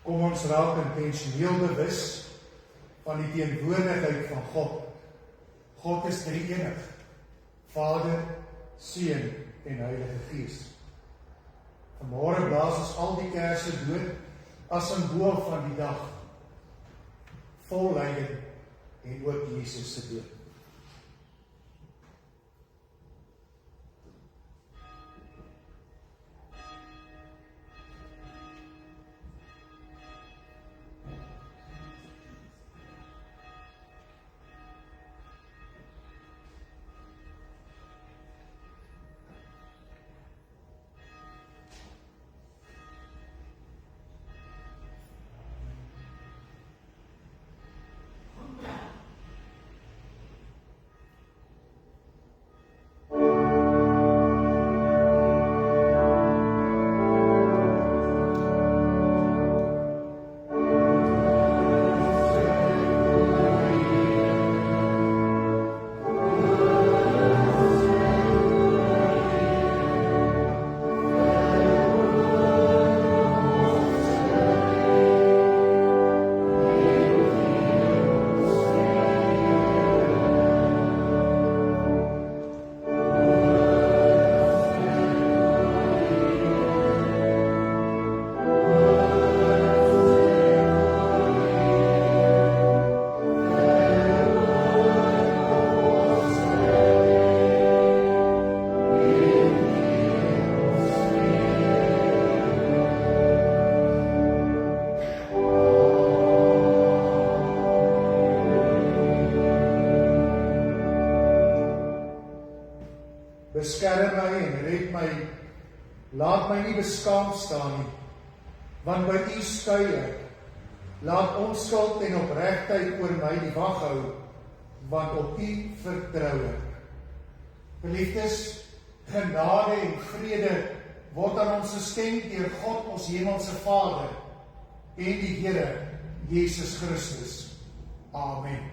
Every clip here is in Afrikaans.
Kom ons raak intentioneel bewus van die teenwoordigheid van God. God is drie-enig, Vader, Seun en Heilige Gees. Vanmôre blaas ons al die kersse dood as simbool van die dag vol lyding en ook Jesus se dood. Beskerm my en red my, laat my nie beskaamd staan nie, want by U skuil ek. Laat onskuld en opregtheid oor my die wag hou, want op U vertrou ek. Geliefdes, genade en vrede word aan ons geskenk deur God ons hemelse Vader en die Here Jesus Christus. Amen.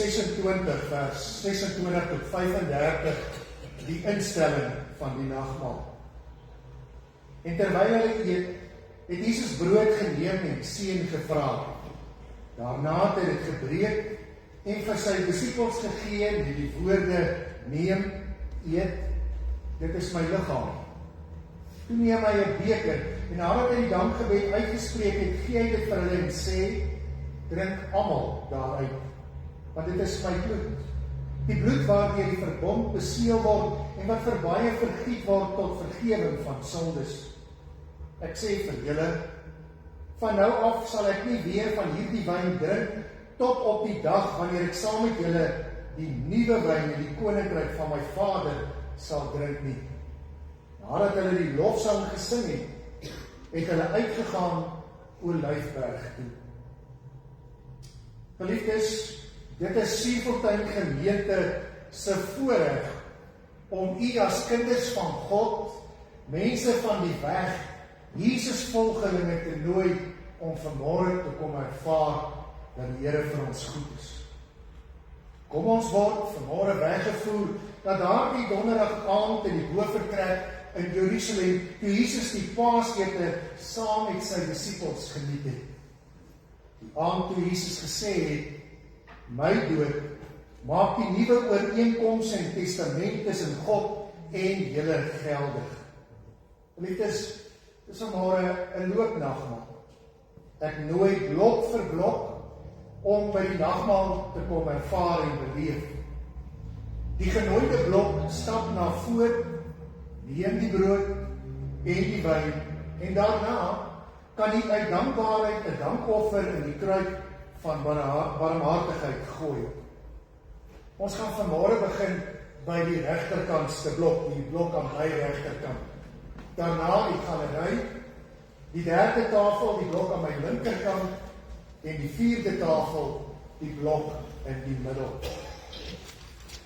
26 vers 26 tot 35 die instelling van die nagmaal. En terwyl hulle eet, het Jesus brood geneem en seën gevra. Daarna het hy dit gebreek en vir sy disippels gegee en die woorde: neem, eet, dit is my liggaam. Toe neem hy 'n beker en nadat hy die dankgebed uitgespreek het, gee hy dit vir hulle en sê: drink almal daaruit, want dit is my bloed. Die bloed waardeur die verbond beseël word en wat vir baie vergiet word tot vergewing van sondes. Ek sê vir julle, van nou af sal ek nie weer van hierdie wyn drink, tot op die dag wanneer ek saam met julle die nuwe wyn in die koninkryk van my Vader sal drink nie. Nadat hulle die lofsang gesing het, het hulle uitgegaan Olyfberg toe. Geliefdes, dit is Sierfontein Gemeente se voorreg om u as kinders van God, mense van die weg, Jesus volgelinge te nooi om vanmôre te kom ervaar dat die Here vir ons goed is. Kom ons word vanmôre weggevoer dat daardie donderdag aand in die Hoofvertrek in Jerusalem, toe Jesus die Paasete saam met sy disippels geniet het. Die aand toe Jesus gesê het: my dood maak die nuwe ooreenkoms en testament tussen God en julle geldig. Liefdes, dis vanmôre 'n loopnagmaal. Ek nooi blok vir blok om by die nagmaal te kom ervaar en beleef. Die genooide blok stap na voor, neem die brood en die wyn en daarna kan die uit dankbaarheid 'n dankoffer in die kruik van barmhartigheid gooi. Ons gaan vanmôre begin by die regterkantste blok, die blok aan my regterkant. Daarna die galery, die derde tafel, die blok aan my linkerkant, en die vierde tafel, die blok in die middel.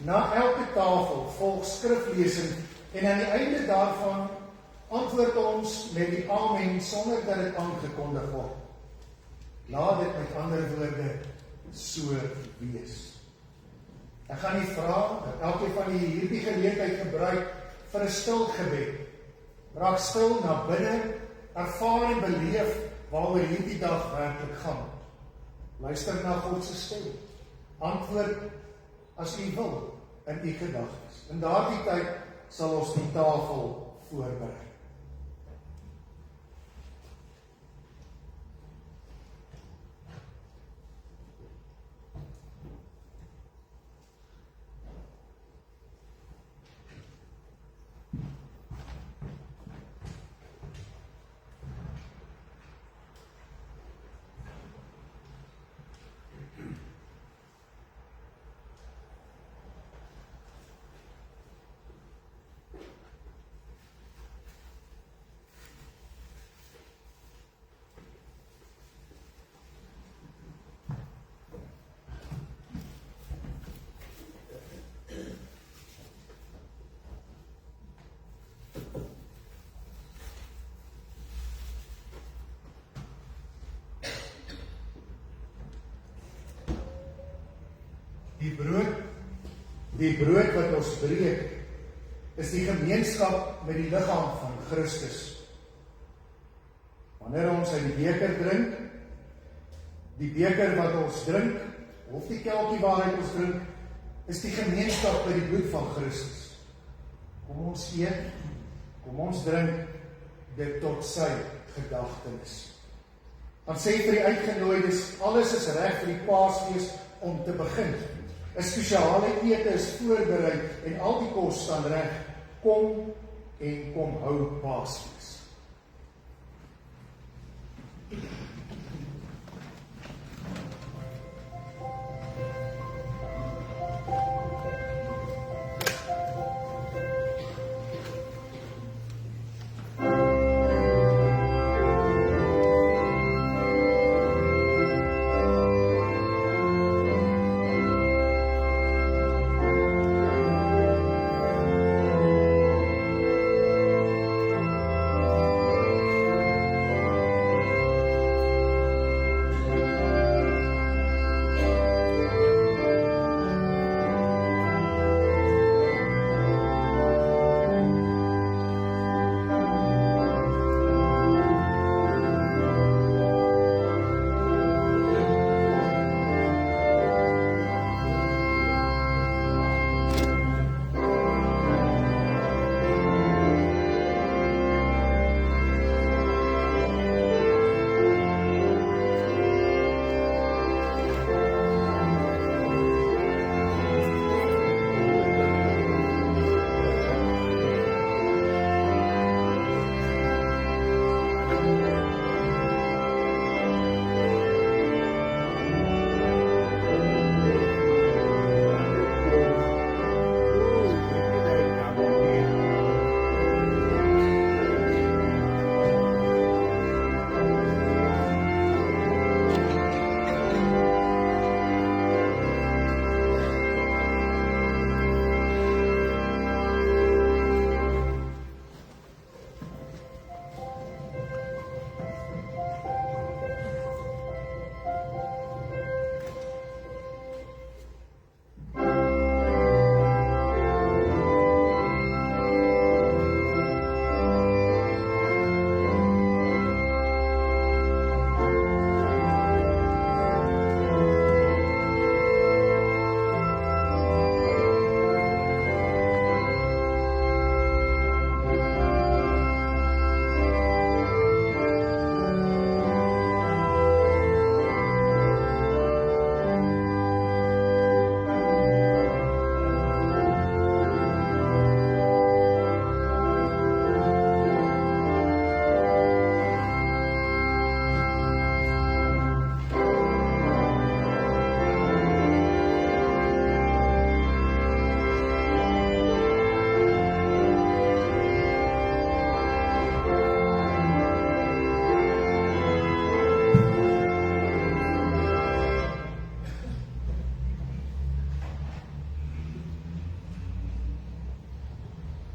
Na elke tafel volg skriflesing en aan die einde daarvan antwoord ons met die amen sonder dat dit aangekondig word. Laat dit met ander woorde so wees. Ek gaan nie vra dat elkeen van julle hierdie geleentheid gebruik vir 'n stil gebed. Raak stil na binne, ervaar en beleef waaroor hierdie dag werklik gaan. Luister na God se stem. Antwoord as u wil in u gedagtes. In daardie tyd sal ons die tafel voorberei. Die brood wat ons breek, is die gemeenskap met die liggaam van Christus. Wanneer ons uit die beker drink, die beker wat ons drink, of die kelkie waaruit ons drink, is die gemeenskap met die bloed van Christus. Kom ons eet, kom ons drink dit tot sy gedagtenis. Dan sê vir die uitgenooides, alles is reg vir die Paasfees om te begin. 'n spesiale ete is voorberei en al die kos staan reg. Kom en kom hou Paasfees.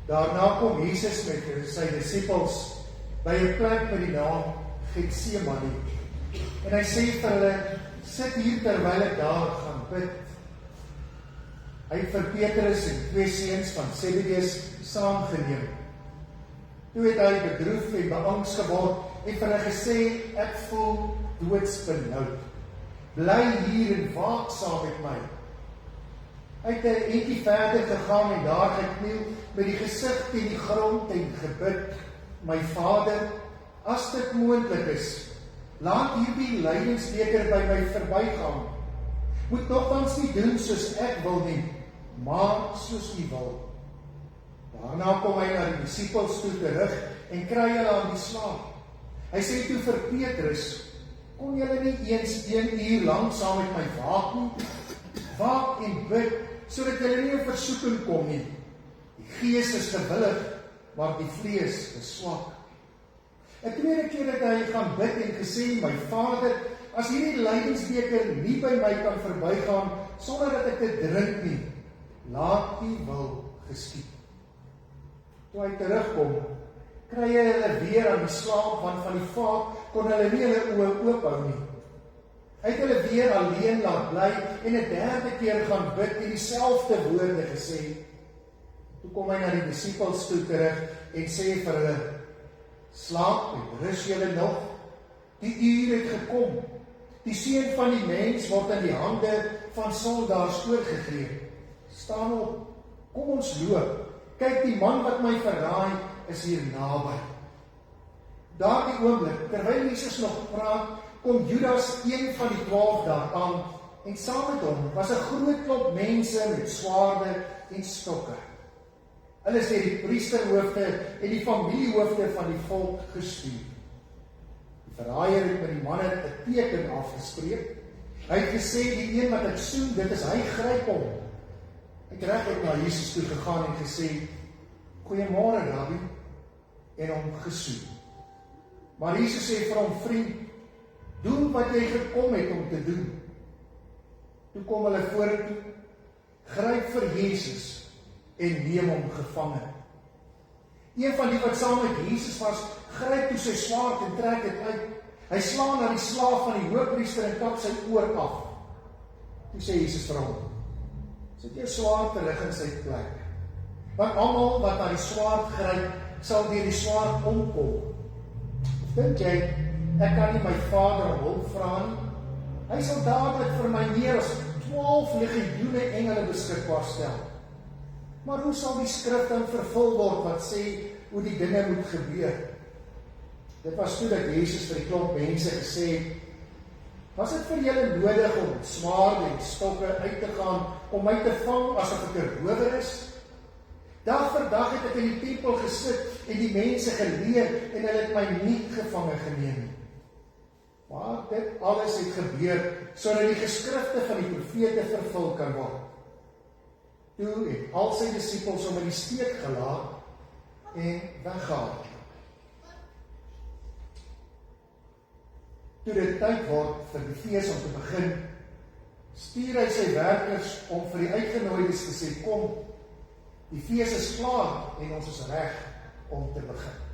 Daarna kom Jesus met sy disippels by 'n plek met die naam Getsemane. En hy sê vir hulle, sit hier terwyl ek daar gaan bid. Hy het vir Petrus en 2 seuns van Zebedeus saamgeneem. Toe het hy bedroef en beangs geword en vir hulle gesê, ek voel doodsbenoud. Bly hier en waak saam met my. Hy het 'n entjie verder gegaan en daar gekniel met die gesig teen die grond en gebid, my Vader, as dit moontlik is, laat hierdie lydingsbeker by my verbygaan. Moet nogtans nie doen soos ek wil nie, maar soos U wil. Daarna kom hy na die disippels toe terug en kry hulle aan die slaap. Hy sê toe vir Petrus, kon julle nie eens 1 uur lang saam met my waak nie? Waak en bid, sodat julle nie in versoeking kom nie. Die gees is gewillig, maar die vlees is swak. 'n tweede keer het hy gaan bid en gesê, my Vader, as hierdie lydingsbeker nie by my kan verbygaan, sonder dat ek dit drink nie, laat U wil geskied. Toe hy terugkom, kry hy hulle weer aan die slaap, want van die vaak kon hulle nie hulle oë oophou nie. Hy het hulle weer alleen laat bly en 'n derde keer gaan bid en dieselfde woorde gesê. Toe kom hy na die disippels toe terug en sê vir hulle, slaap en rus julle nog, die uur het gekom, die seun van die mens word in die hande van sondaars oorgegee. Staan op, kom ons loop, kyk die man wat my verraai is hier naby. Daardie oomblik, terwyl Jesus nog praat, kom Judas, een van die 12 daar aan, en saam met hom was 'n groot klomp mense met swaarde en stokke. Hulle is deur die priesterhoofde en die familiehoofde van die volk gestuur. Die verraaier het met die manne 'n teken afgespreek. Hy het gesê, die een wat ek soen, dit is hy, gryp hom. Hy het regtig na Jesus toe gegaan en gesê, goeiemôre Rabbi, en hom gesoen. Maar Jesus sê vir hom, vriend, doen wat jy gekom het om te doen. Toe kom hulle vorentoe, gryp vir Jesus en neem hom gevange. Een van die wat saam met Jesus was, gryp toe sy swaard en trek dit uit. Hy slaan na die slaaf van die hoofpriester en kap sy oor af. Toe sê Jesus vir hom, sit jou swaard terug in sy plek. Want almal wat na die swaard gryp, sal deur die swaard omkom. Of dink jy, ek kan nie my Vader om hulp vra nie? Hy sal dadelik vir my meer as 12 legioene engele beskikbaar stel. Maar hoe sal die skrif dan vervul word wat sê hoe die dinge moet gebeur? Dit was toe dat Jesus vir die klomp mense gesê het, was dit vir julle nodig om met swaarde en stokke uit te gaan om my te vang asof ek 'n rower is? Dag vir dag het ek in die tempel gesit en die mense geleer en hulle het my nie gevange geneem nie. Maar dit alles het gebeur sodat die geskrifte van die profete vervul kan word. Toe het al sy disippels hom in die steek gelaat en weggehaal. Toe dit tyd word vir die fees om te begin, stuur hy sy werkers om vir die uitgenooides te sê, kom, die fees is klaar en ons is reg om te begin.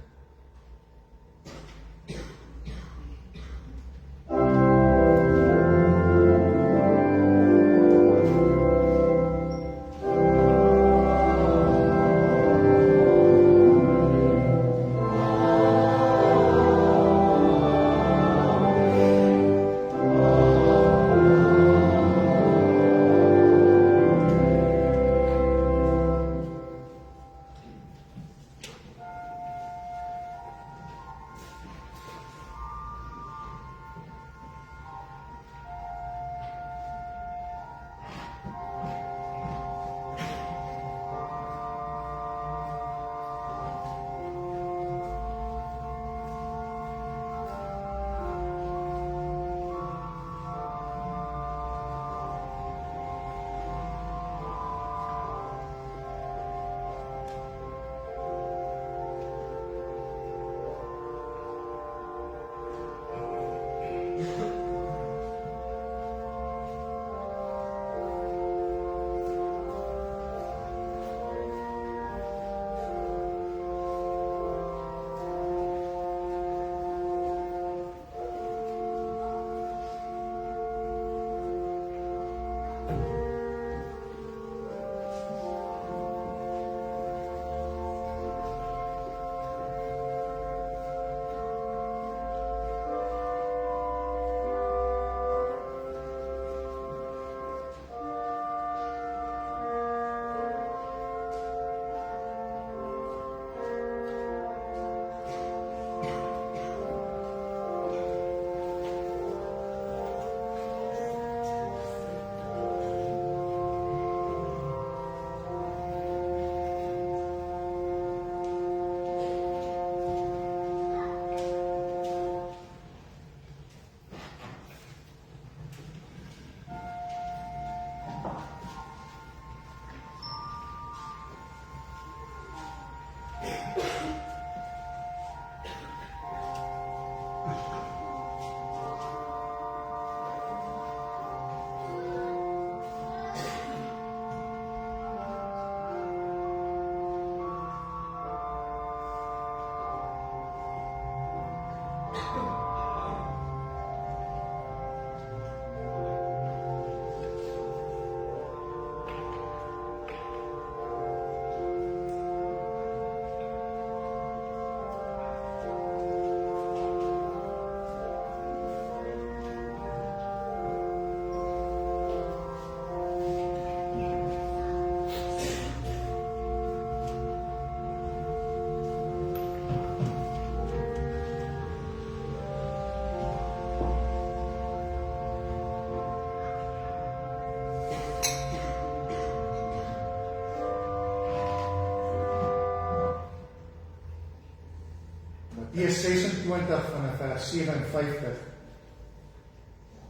Matteus 26 vanaf vers 57.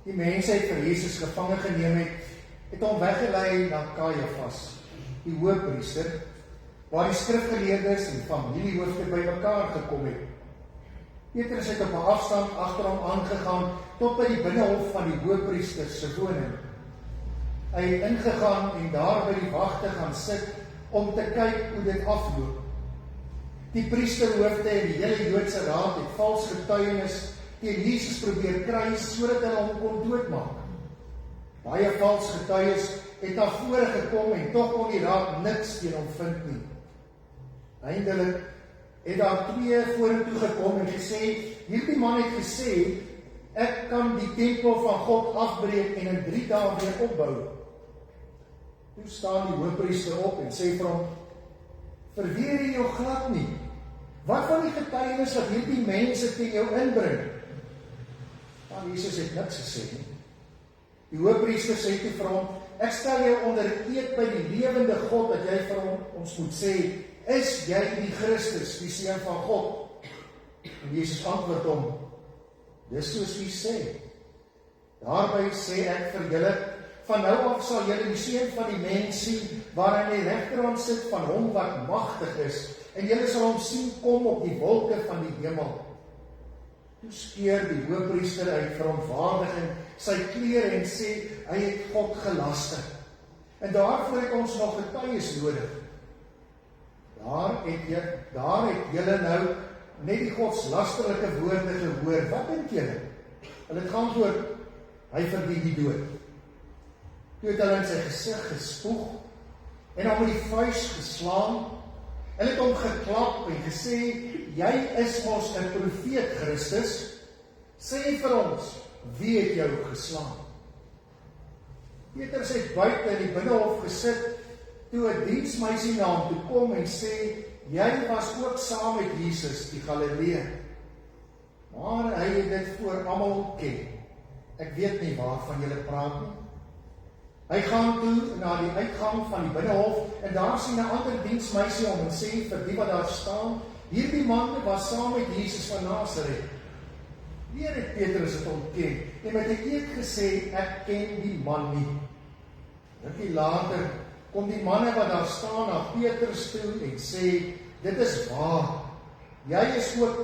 Die mense het vir Jesus gevange geneem het hom weggelei na Kajafas, die hoofpriester, waar die skrifgeleerdes en familiehoofde bymekaar gekom het. Petrus het op 'n afstand agter hom aangegaan tot by die binnehof van die hoofpriester se woning. Hy het ingegaan en daar by die wagte gaan sit om te kyk hoe dit afloop. Die priesterhoofde en die hele Joodse raad het vals getuienis teen Jesus probeer kry sodat hulle hom kon doodmaak. Baie vals getuies het na vore gekom en tog kon die raad niks teen hom vind nie. Eindelik het daar 2 vorentoe gekom en gesê, hierdie man het gesê, ek kan die tempel van God afbreek en in 3 dae weer opbou. Toe staan die hoofpriester op en sê vir hom, verweer jy jou glad nie? Wat van die getuienis wat hierdie mense teen jou inbring? Maar Jesus het niks gesê nie. Die hoofpriester sê toe vir hom, ek stel jou onder eed by die lewende God dat jy vir ons moet sê, is jy die Christus, die Seun van God? En Jesus antwoord hom, dis soos u sê. Daarby sê ek vir julle, van nou af sal julle die Seun van die mens sien, waar hy aan die regterhand sit van hom wat magtig is, en julle sal hom sien kom op die wolke van die hemel. Toe skeer die hoofpriester uit verontwaardiging sy klere en sê, hy het God gelaster. En daarvoor het ons nog getuies nodig. Daar het julle nou net die godslasterlike woorde gehoor. Wat dink julle? Hulle het geantwoord, hy verdien die dood. Toe het hulle in sy gesig gespoeg en hom met die vuis geslaan. Hulle het hom geklap en gesê, jy is mos 'n profeet Christus. Sê vir ons, wie het jou geslaan? Petrus het buite in die binnehof gesit, toe 'n diensmeisie na hom toe kom en sê, jy was ook saam met Jesus, die Galileër. Maar hy het dit voor almal ken. Ek weet nie waarvan julle praat nie. Hy gaan toe na die uitgang van die binnehof en daar sien 'n ander diensmeisie hom en sê vir die wat daar staan, hierdie man was saam met Jesus van Nasaret. Weer het Petrus het ontken en met 'n eed gesê, ek ken die man nie. Rukkie later kom die manne wat daar staan na Petrus toe en sê, dit is waar, jy is ook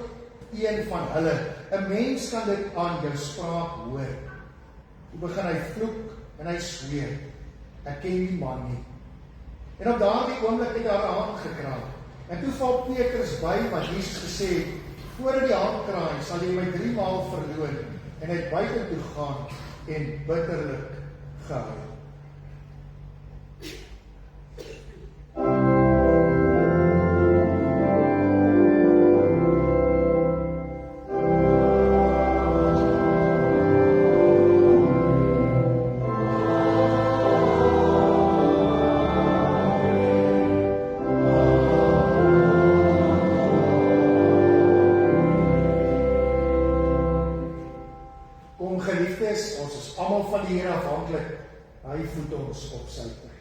een van hulle, 'n mens kan dit aan jou spraak hoor. Toe begin hy vloek en hy sweer, ek ken die man nie. En op daardie oomblik het daar 'n hand gekraai. En toe val Petrus by wat Jesus gesê het, voor die hand kraai sal jy my 3 maal verloon. En hy het buite toe gaan en bitterlik gehuil. Ons is almal van die Here afhanklik. Hy voed ons op sy tyd.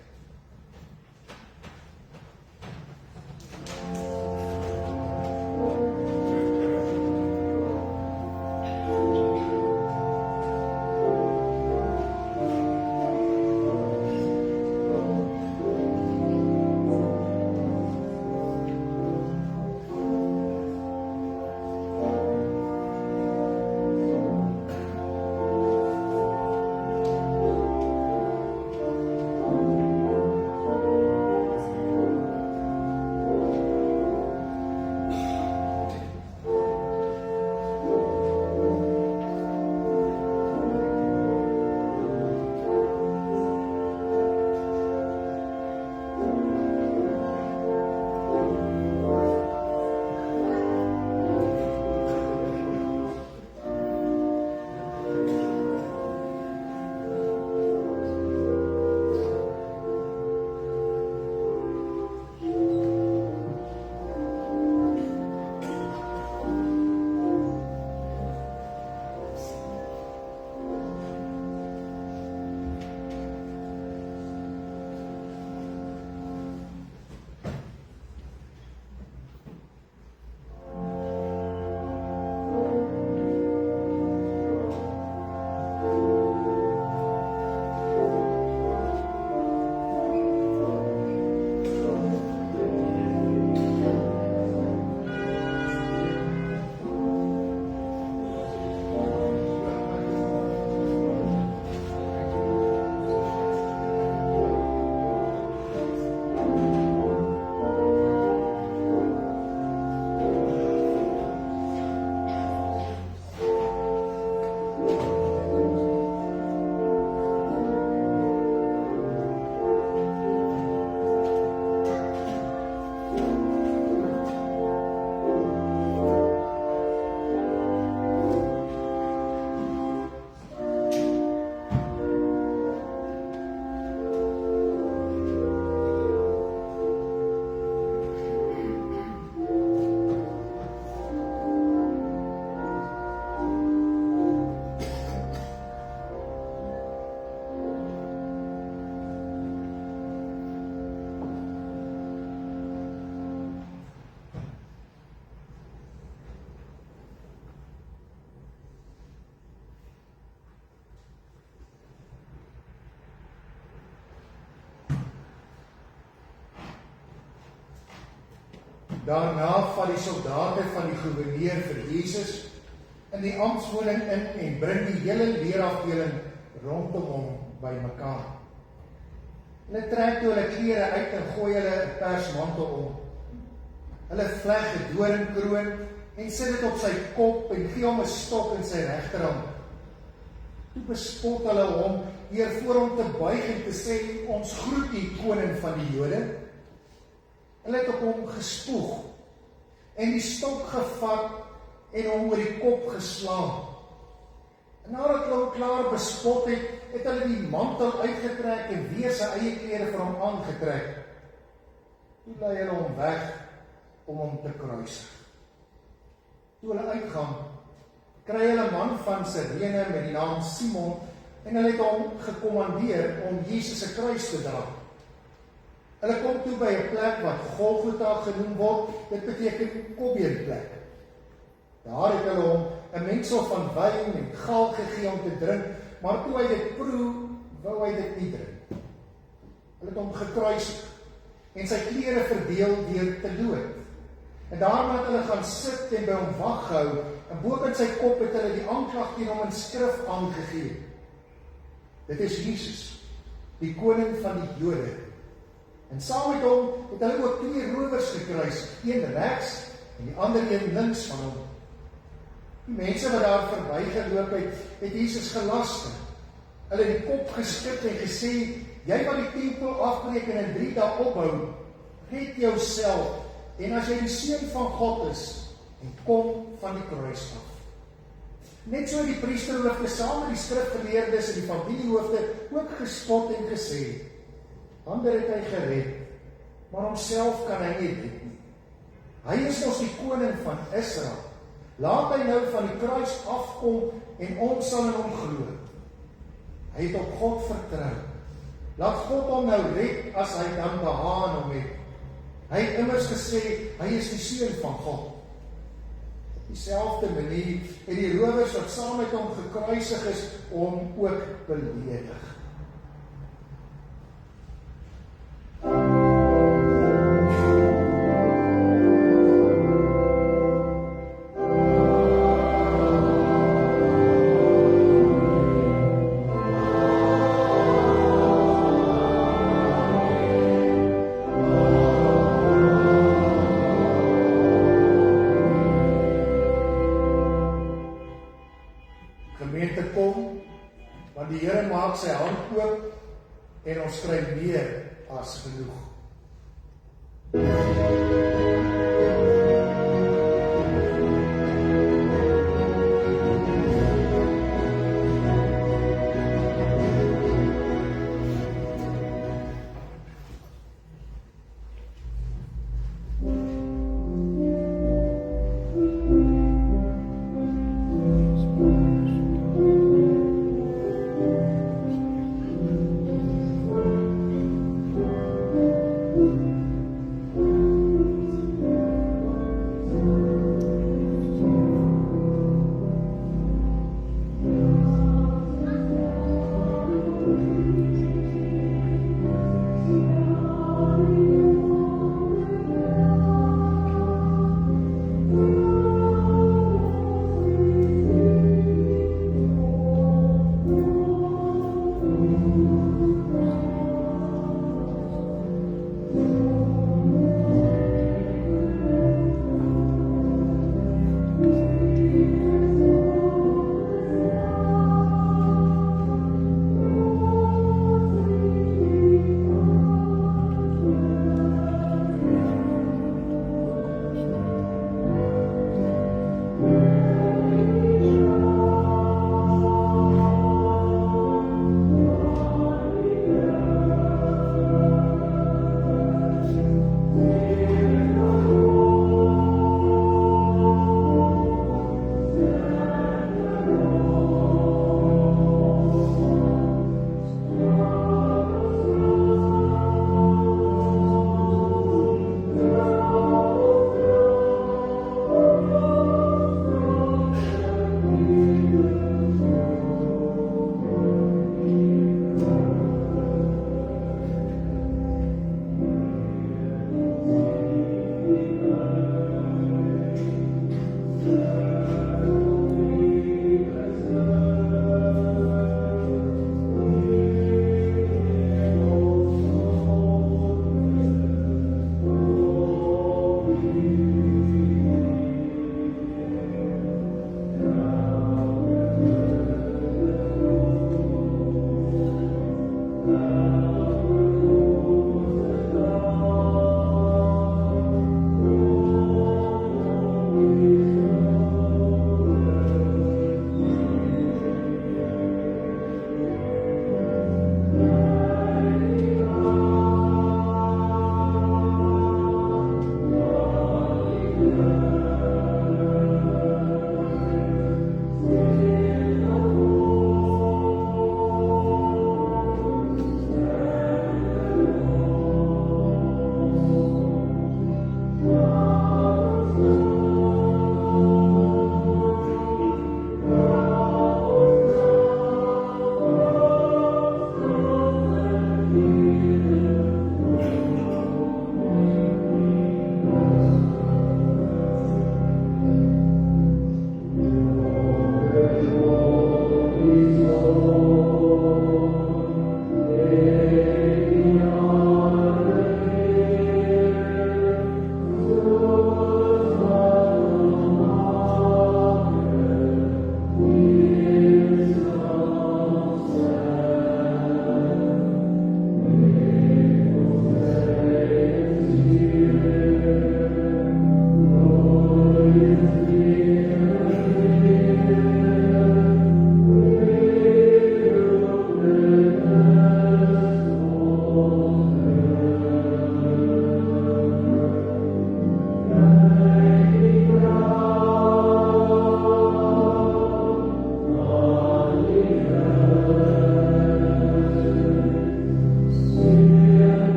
daarna vat die soldate van die gouverneur vir Jesus in die amptswoning in en bring die hele leerafdeling rondom hom bymekaar. Hulle trek toe hulle klere uit en gooi hulle 'n persmantel om. Hulle vleg 'n doringkroon en sit dit op sy kop en gee hom 'n stok in sy regterhand. Toe bespot hulle hom deur voor hom te buig en te sê, ons groet die koning van die Jode. Hulle het op hom gespoeg en die stok gevat en hom oor die kop geslaan. En nadat hulle hom klaar bespot het, het hulle die mantel uitgetrek en weer sy eie klere vir hom aangetrek. Toe lei hulle hom weg om hom te kruisig. Toe hulle uitgaan, kry hulle 'n man van Sirene met die naam Simon en hulle het hom gekommandeer om Jesus se kruis te dra. Hulle kom toe by 'n plek wat Golgotha genoem word, dit beteken kobbeenplek. Daar het hulle hom 'n mengsel van wyn en gal gegee om te drink, maar toe hy dit proe, wou hy dit nie drink. Hulle het hom gekruisig en sy klere verdeel deur te loop. En daarna het hulle gaan sit en by hom wag gehou, en bo in sy kop het hulle die aanklag teen hom in skrif aangegee. Dit is Jesus, die koning van die Jode. En saam met hom het hulle ook 2 rowers gekruisig, een regs en die ander een links van hom. Die mense wat daar verbygeloop het, het Jesus gelaster. Hulle het die kop geskit en gesê, jy wat die tempel afbreek en in 3 dae ophou, red jouself, en as jy die seun van God is, en kom van die kruis af. Net so die priesterhoofde saam met die skrifgeleerdes en die familiehoofde ook gespot en gesê, ander het hy gered, maar homself kan hy nie red nie. Hy is ons die koning van Israel. Laat hy nou van die kruis afkom en ons sal in hom glo. Hy het op God vertrou. Laat God hom nou red as hy dan behaag aan hom het. Hy het immers gesê, hy is die seun van God. Op dieselfde manier het die rowers wat saam met hom gekruisig is, hom ook beledig. Gemeente kom, want die Here maak sy hand oop en ons kry meer as genoeg.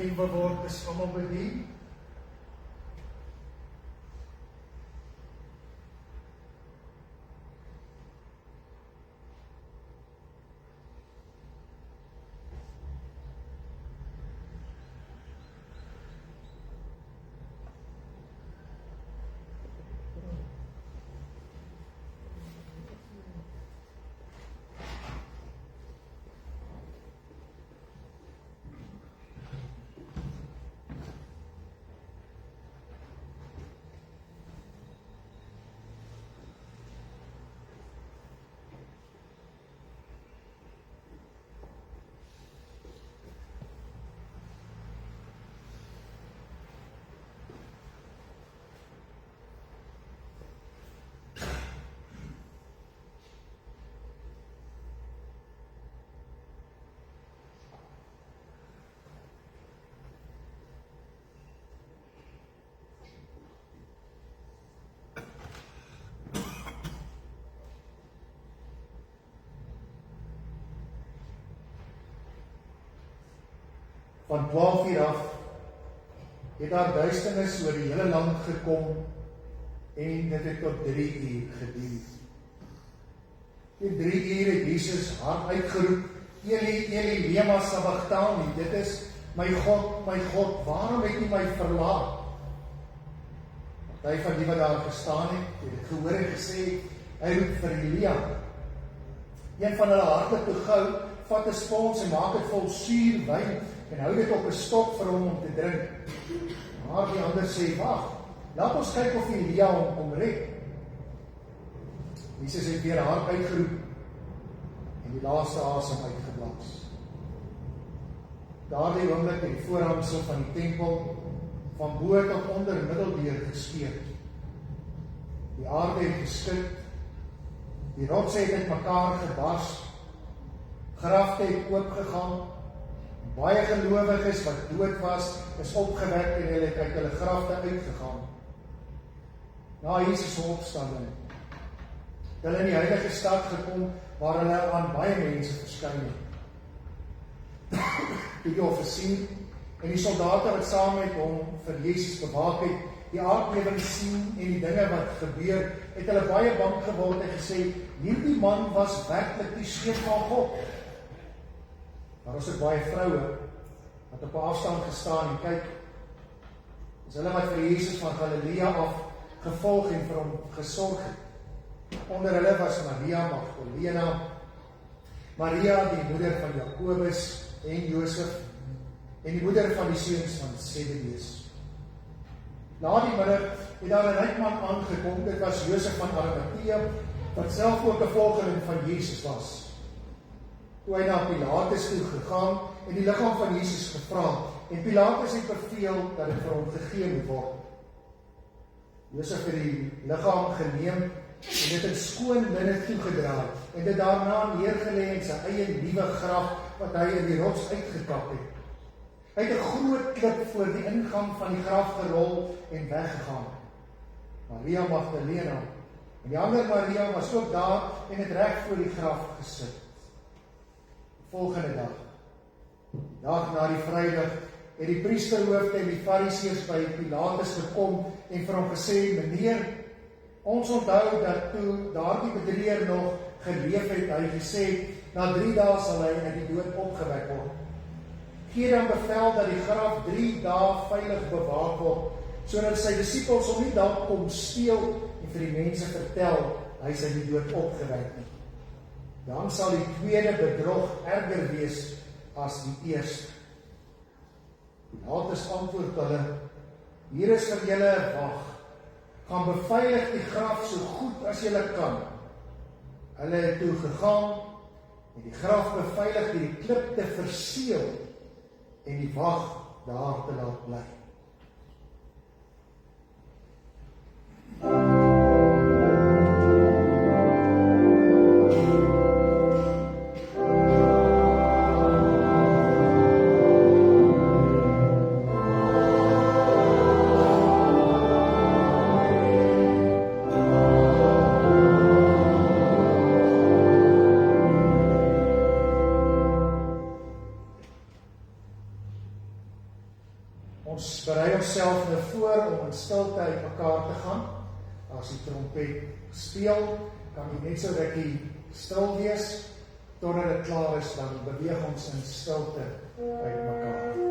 bedien wil word, is almal bedien. Van 12 uur af het daar duisternis oor die hele land gekom en dit het tot 3 uur geduur. Teen 3 uur het Jesus hard uitgeroep, Eli, Eli, lema sabachthani, dit is, my God, waarom het U my verlaat? Party van die wat daar gestaan het het gehoor en gesê, hy roep vir Elia. Een van hulle hardloop toe gou, vat 'n spons en maak dit vol suur wyn en hou dit op 'n stok vir hom om te drink. Maar die ander sê, wag, laat ons kyk of Elia hom kom red. Jesus het weer hard uitgeroep en die laaste asem uitgeblaas. Daardie oomblik het die voorhangsel van die tempel van bo tot onder middeldeur geskeur. Die aarde het geskud, die rotse het met mekaar gebars, grafte het oopgegaan, baie gelowiges wat dood was, is opgewek en hulle het uit hulle grafte uitgegaan. Na Jesus se opstanding, hulle in die heilige stad gekom, waar hulle aan baie mense verskyn het. Die offisier en die soldate wat saam met hom vir Jesus bewaak het, die aardbewing sien en die dinge wat gebeur, het hulle baie bang geword en gesê, hierdie man was werklik die seun van God. Maar ons het baie vroue wat op 'n afstand gestaan en kyk, is hulle wat vir Jesus van Galilea af gevolg en vir hom gesorg het. Onder hulle was Maria Magdalena, Maria die moeder van Jakobus en Josef, en die moeder van die seuns van Zebedeus. Na die middag het daar 'n ryk man aangekom, dit was Josef van Arimatea, wat self ook 'n volgeling van Jesus was. Toe hy na Pilatus toe gegaan en die liggaam van Jesus gevra, en Pilatus het beveel dat dit vir hom gegee moet word. Josef het die liggaam geneem en dit in skoon linne toegedraai en dit daarna neergelê in sy eie nuwe graf wat hy in die rots uitgekap het. Hy het 'n groot klip voor die ingang van die graf gerol en weggegaan. Maria Magdalena en die ander Maria was ook daar en het reg voor die graf gesit. Volgende dag na die Vrydag, het die priesterhoofde en die fariseërs by Pilatus gekom en vir hom gesê, meneer, ons onthou dat toe daardie bedrieger nog geleef het, hy gesê, na 3 dae sal hy uit die dood opgewek word. Gee dan bevel dat die graf 3 dae veilig bewaak word, sodat sy disippels hom nie dalk kom steel en vir die mense vertel, hy is uit die dood opgewek nie. Dan sal die tweede bedrog erger wees as die eerste. Pilatus antwoord hulle, hier is vir julle 'n wag, gaan beveilig die graf so goed as julle kan. Hulle het toe gegaan en die graf beveilig deur die klip te verseël en die wag daar te laat bly. jouself nou voor om in stilte uit mekaar te gaan. As die trompet speel, kan jy net so rukkie stil wees, totdat dit klaar is, dan beweeg ons in stilte uit mekaar.